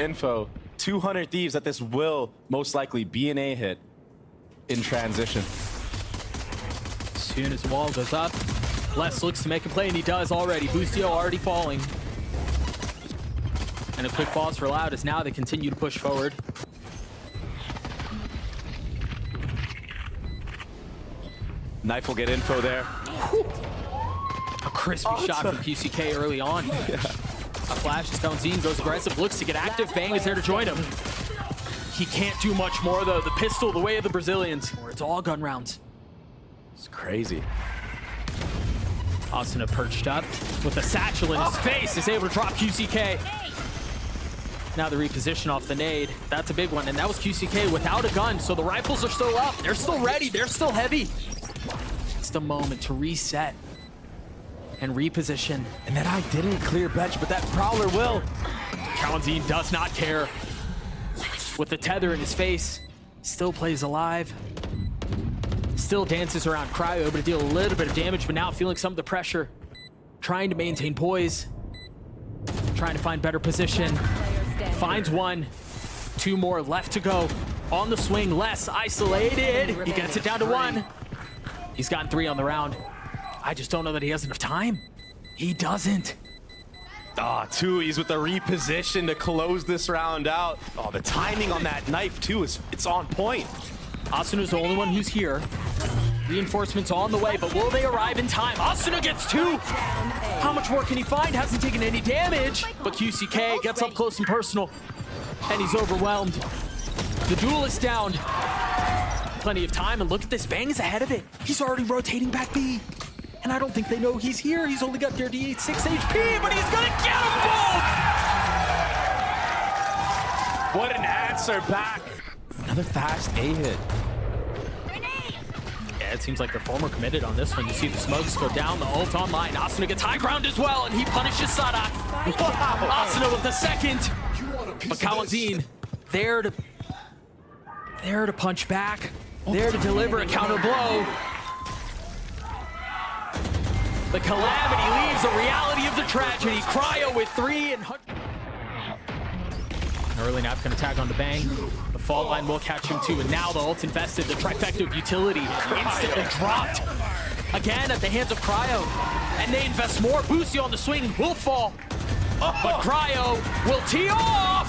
info. 200 thieves that this will most likely be an A hit in transition. As soon as the wall goes up, Les looks to make a play, and he does already. Boostio already falling. And a quick pause for Loud as now they continue to push forward. Knife will get info there. A crispy shot from QCK early on. Yeah. A flash as Kalanzine goes aggressive, looks to get active. Bang is there to join him. He can't do much more though. The pistol, the way of the Brazilians. It's all gun rounds. It's crazy. Asuna perched up with a satchel in his face, is able to drop QCK. Now the reposition off the nade. That's a big one, and that was QCK without a gun, so the rifles are still up. They're still ready. They're still heavy. It's the moment to reset and reposition. And that I didn't clear bench, but that Prowler will. Kalanzine does not care. With the tether in his face, still plays alive. Still dances around Cryo, able to deal a little bit of damage, but now feeling some of the pressure. Trying to maintain poise. Trying to find better position. Finds one. 2 more left to go. On the swing, less isolated. He gets it down to 1. He's gotten 3 on the round. I just don't know that he has enough time. He doesn't. Ah, thieves with the reposition to close this round out. Oh, the timing on that knife too it's on point. Asuna's the only one who's here. Reinforcements on the way, but will they arrive in time? Asuna gets 2. How much more can he find? Hasn't taken any damage, but QCK gets up close and personal, and he's overwhelmed. The duel is down. Plenty of time, and look at this. Bang is ahead of it. He's already rotating back B. And I don't think they know he's here. He's only got 36 HP, but he's gonna get them both! What an answer back. Another fast A hit. Yeah, it seems like they're far more committed on this one. You see the smokes go down, the ult online. Asuna gets high ground as well, and he punishes Sadak. Wow. Asuna with the second. But Kalanzine there to punch back. There to deliver a counter blow. The calamity leaves the reality of the tragedy. Cryo with 3 and early Nap can attack on the Bang. The fault line will catch him too, and now the ult invested. The trifecta of utility instantly dropped. Again at the hands of Cryo, and they invest more. Boostio on the swing will fall, but Cryo will tee off.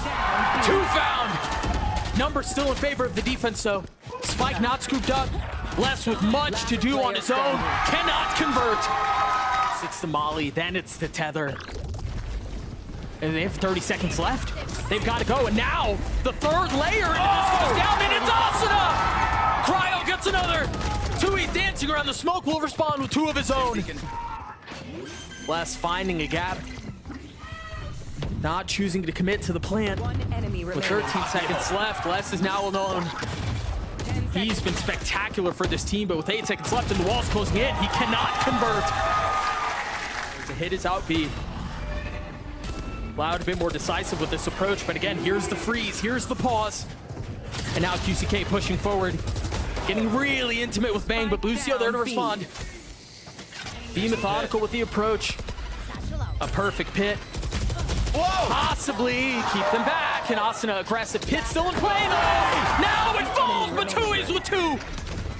2 found. Numbers still in favor of the defense though. Spike not scooped up. Les with much to do on his own. Cannot convert. It's the molly, then it's the tether. And they have 30 seconds left. They've got to go, and now the 3rd layer into this goes down, and it's Asuna! Cryo gets another. Tui dancing around the smoke will respond with 2 of his own. Les finding a gap. Not choosing to commit to the plant. With 13 seconds left, Les is now alone. He's been spectacular for this team, but with 8 seconds left and the wall's closing in, he cannot convert. The hit is out B. Loud a bit more decisive with this approach, but again, here's the freeze, here's the pause. And now QCK pushing forward, getting really intimate with Bang, but Lucio there to respond. Be methodical with the approach. A perfect pit. Whoa! Possibly keep them back, and Asuna aggressive. Pit still in play though! Now it falls, but Tui's with 2!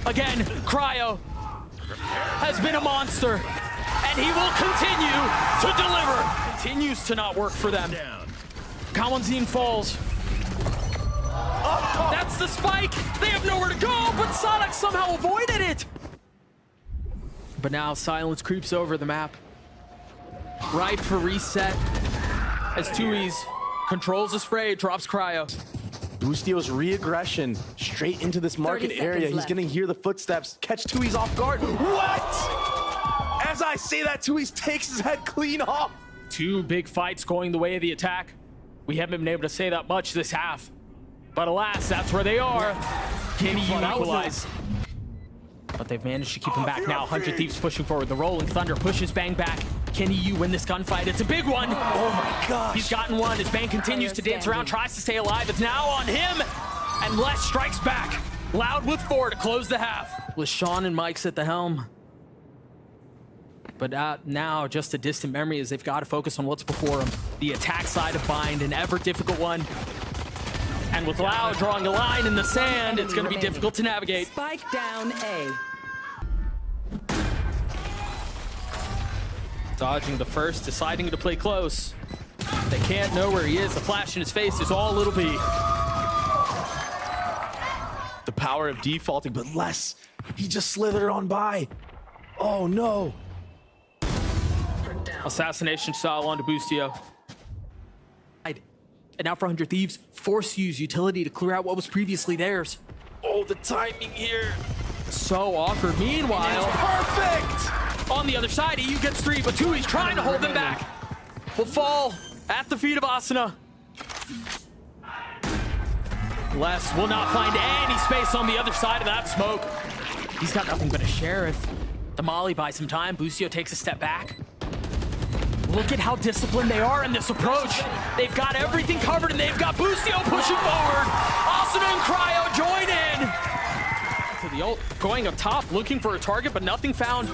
Again, Cryo has been a monster, and he will continue to deliver. Continues to not work for them. Kalanzine falls. Oh, that's the spike! They have nowhere to go, but Sonic somehow avoided it! But now silence creeps over the map. Ripe for reset. As Tui's controls the spray, drops Cryo. Boostio's re-aggression straight into this market area. He's gonna hear the footsteps, catch Tui's off guard. What? As I say that, Tui's takes his head clean off. 2 big fights going the way of the attack. We haven't been able to say that much this half. But alas, that's where they are. Can he equalize? But they've managed to keep him back now. 100 Thieves pushing forward. The Rolling Thunder pushes Bang back. Can EU win this gunfight? It's a big one. Oh my gosh. He's gotten one as Bang continues to dance around, tries to stay alive. It's now on him. And Les strikes back. Loud with 4 to close the half. With Sean and Mike's at the helm. But now just a distant memory as they've got to focus on what's before them. The attack side of Bind, an ever difficult one. And with Loud drawing a line in the sand, it's going to be difficult to navigate. Spike down A. Dodging the first, deciding to play close. They can't know where he is. The flash in his face is all it'll be. The power of defaulting, but less. He just slithered on by. Oh no. Assassination style onto Boostio. And now for 100 Thieves, force use utility to clear out what was previously theirs. Oh, the timing here. So awkward. Meanwhile, Perfect. on the other side, EU gets 3, but 2, he's trying to hold them back. Will fall at the feet of Asuna. Les will not find any space on the other side of that smoke. He's got nothing but a sheriff. The Molly buys some time. Boostio takes a step back. Look at how disciplined they are in this approach. They've got everything covered, and they've got Boostio pushing forward. Asuna and Cryo join in. To the ult, going up top, looking for a target, but nothing found.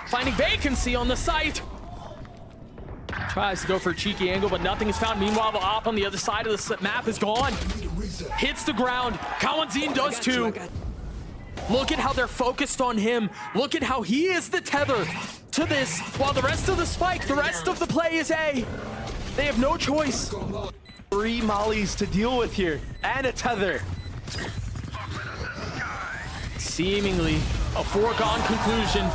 Finding vacancy on the site. Tries to go for a cheeky angle, but nothing is found. Meanwhile, the op on the other side of the map is gone. Hits the ground. Kawanzin does too. Look at how they're focused on him. Look at how he is the tether to this, while the rest of the spike, the rest of the play is A. They have no choice. 3 mollies to deal with here, and a tether. Seemingly a foregone conclusion.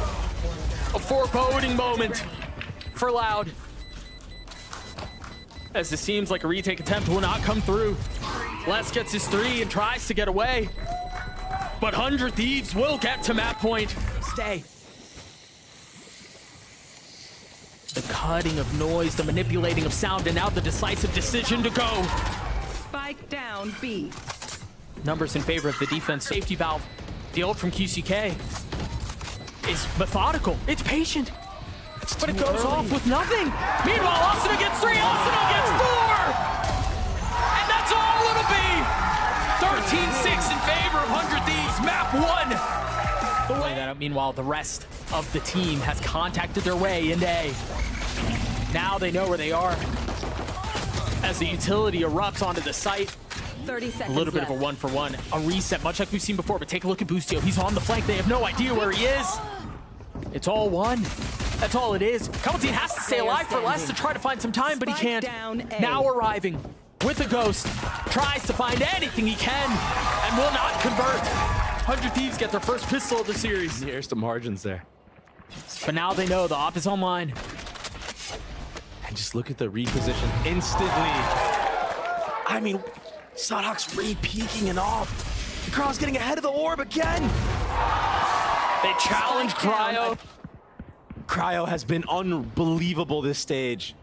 A foreboding moment for Loud. As it seems like a retake attempt will not come through. Les gets his 3 and tries to get away. But 100 Thieves will get to map point. Stay. The cutting of noise, the manipulating of sound, and now the decisive decision to go. Spike down B. Numbers in favor of the defense. Safety valve. The ult from QCK is methodical. It's patient. But it goes off with nothing. Meanwhile, Asuna gets 3. Asuna gets 4. And that's all it'll be. 13-6 in favor of 100 Thieves. Map 1. Meanwhile, the rest of the team has contacted their way into A. Now they know where they are. As the utility erupts onto the site. 30 seconds A little bit of a 1-for-1. A reset, much like we've seen before, but take a look at Boostio. He's on the flank. They have no idea where he is. It's all one. That's all it is. Kawanzin has to stay alive for Les to try to find some time, but he can't. Now arriving with a ghost. Tries to find anything he can and will not convert. 100 Thieves get their first pistol of the series. Here's the margins there. But now they know the op is online. And just look at the reposition instantly. I mean, Sadhawk's free peeking and off. The crowd's getting ahead of the orb again. They challenge Cryo. Cryo has been unbelievable this stage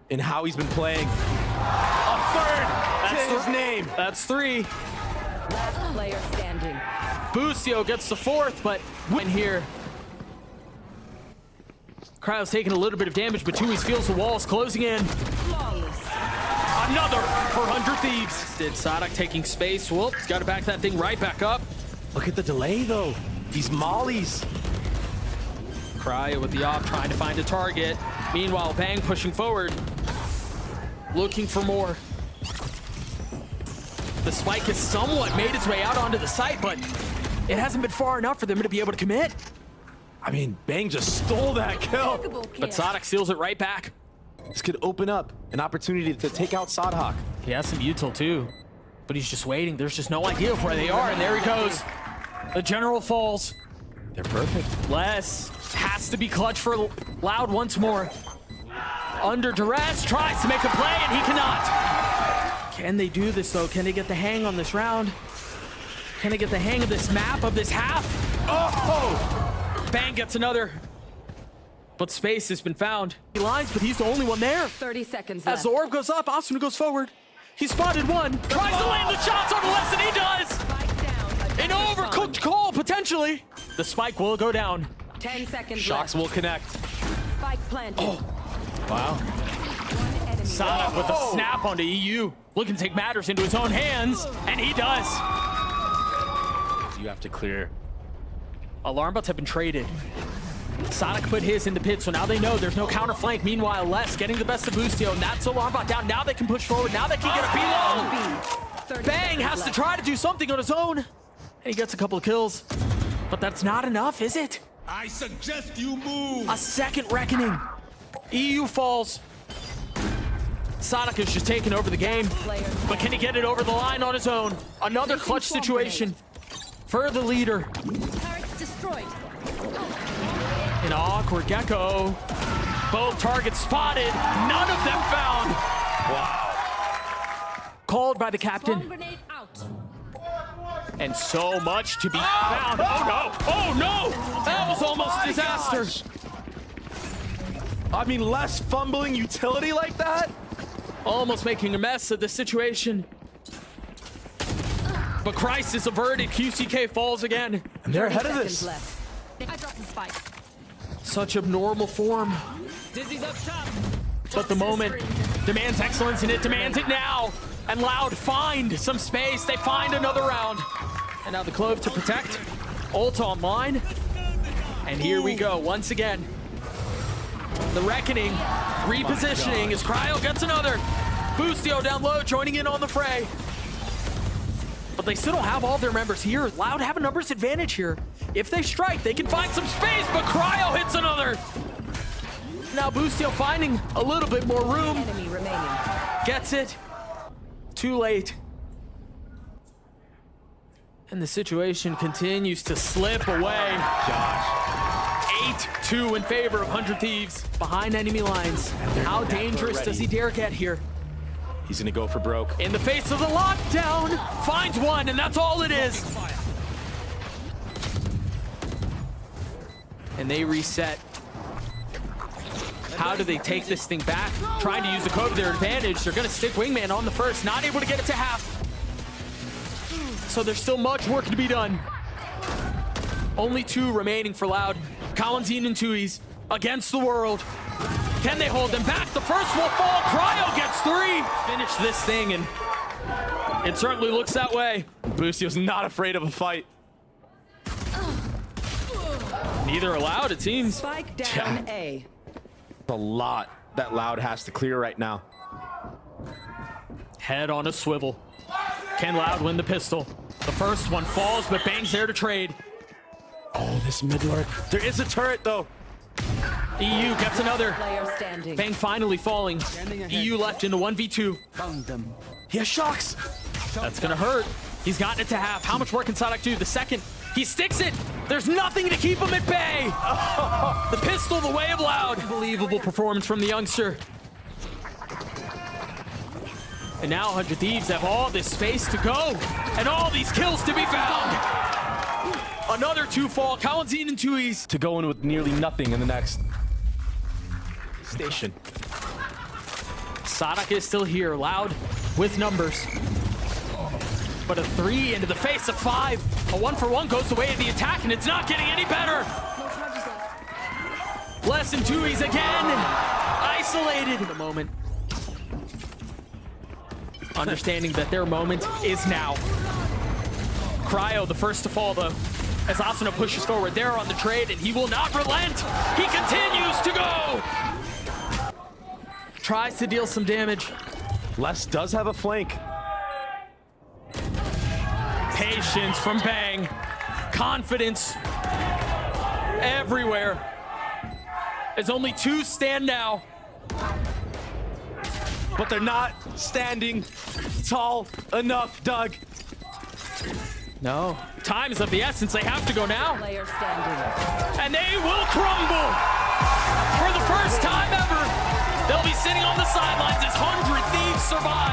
in how he's been playing. A third to his name. That's 3. Last player standing. Boostio gets the 4th, but win here. Cryo's taking a little bit of damage, but Tui's feels the walls closing in. Another for 100 Thieves. Did Sadak taking space? Whoop, he's got to back that thing right back up. Look at the delay though. These mollies. Cryo with the op trying to find a target. Meanwhile, Bang pushing forward. Looking for more. The spike has somewhat made its way out onto the site, but it hasn't been far enough for them to be able to commit. I mean, Bang just stole that kill. But Sadak seals it right back. This could open up an opportunity to take out Sadhawk. He has some util too, but he's just waiting. There's just no idea of where they are, and there he goes. The general falls. They're perfect. Les has to be clutch for Loud once more. Under duress, tries to make a play, and he cannot. Can they do this though? Can they get the hang on this round? Can they get the hang of this map, of this half? Oh! Bang gets another. But space has been found. He lines, but he's the only one there. 30 seconds As the orb goes up, Asuna goes forward. He spotted one. Tries to land the shots on Les, and he does. An overcooked call, potentially. The spike will go down. 10 seconds Shocks left. will connect. Spike planted. Wow. Sadak with the snap onto EU. Looking to take matters into his own hands, and he does. You have to clear. Alarm bots have been traded. Sonic put his in the pit, so now they know there's no counter flank. Meanwhile, Les getting the best of Boostio, and that's alarm bot down. Now they can push forward. Now they can get a B-long. Bang has to try to do something on his own, and he gets a couple of kills. But that's not enough, is it? I suggest you move. A second reckoning. EU falls. Sonic is just taking over the game, but can he get it over the line on his own? Another clutch situation for the leader. Turret destroyed. An awkward Gecko. Both targets spotted. None of them found. Wow. Called by the captain. Bomb grenade out. And so much to be found. Oh no! Oh no! That was almost disaster. Gosh. I mean, less fumbling utility like that? Almost making a mess of the situation. But crisis averted. QCK falls again. And they're ahead of 30 this. seconds left. I dropped the spike. Such abnormal form. Dizzy's up top. But the moment demands excellence, and it demands it now. And Loud find some space. They find another round. And now the Clove to protect. Ult online. And here we go once again. The Reckoning repositioning as Cryo gets another. Boostio down low, joining in on the fray. But they still don't have all their members here. Loud have a numbers advantage here. If they strike, they can find some space, but Cryo hits another. Now Boostio finding a little bit more room. Enemy remaining. Gets it. Too late. And the situation continues to slip away. Gosh. 8-2 in favor of 100 Thieves behind enemy lines. How dangerous does he dare get here? He's gonna go for broke. In the face of the lockdown, finds one, and that's all it is. And they reset. How do they take this thing back? Trying to use the code to their advantage. They're gonna stick Wingman on the first, not able to get it to half. So there's still much work to be done. Only 2 remaining for Loud. Kalanzine and Tui's against the world. Can they hold them back? The first will fall. Cryo gets 3. Finish this thing, and it certainly looks that way. Boostio's not afraid of a fight. Neither are Loud, it seems. Spike down A. A lot that Loud has to clear right now. Head on a swivel. Can Loud win the pistol? The first one falls, but Bang's there to trade. Oh, this mid lurk. There is a turret, though. EU gets another. Player standing. Bang finally falling. EU left into 1v2. Found them. He has shocks. That's gonna hurt. He's gotten it to half. How much more can Sonic do? The second, he sticks it. There's nothing to keep him at bay. The pistol, the way of Loud. Unbelievable performance from the youngster. And now 100 Thieves have all this space to go and all these kills to be found. Another 2 fall. Kalanzine and Tui's To go in with nearly nothing in the next station. Sonic is still here, Loud with numbers. But a 3 into the face of 5. A 1-for-1 goes the way of the attack, and it's not getting any better. Les and Tui's again. Isolated in the moment. Understanding that their moment is now. Cryo, the first to fall, though. As Asuna pushes forward, they're on the trade, and he will not relent. He continues to go. Tries to deal some damage. Les does have a flank. Patience from Bang. Confidence everywhere. As only 2 stand now. But they're not standing tall enough, Doug. No. Time is of the essence. They have to go now. Player standing. And they will crumble. For the first time ever, they'll be sitting on the sidelines as 100 Thieves survive.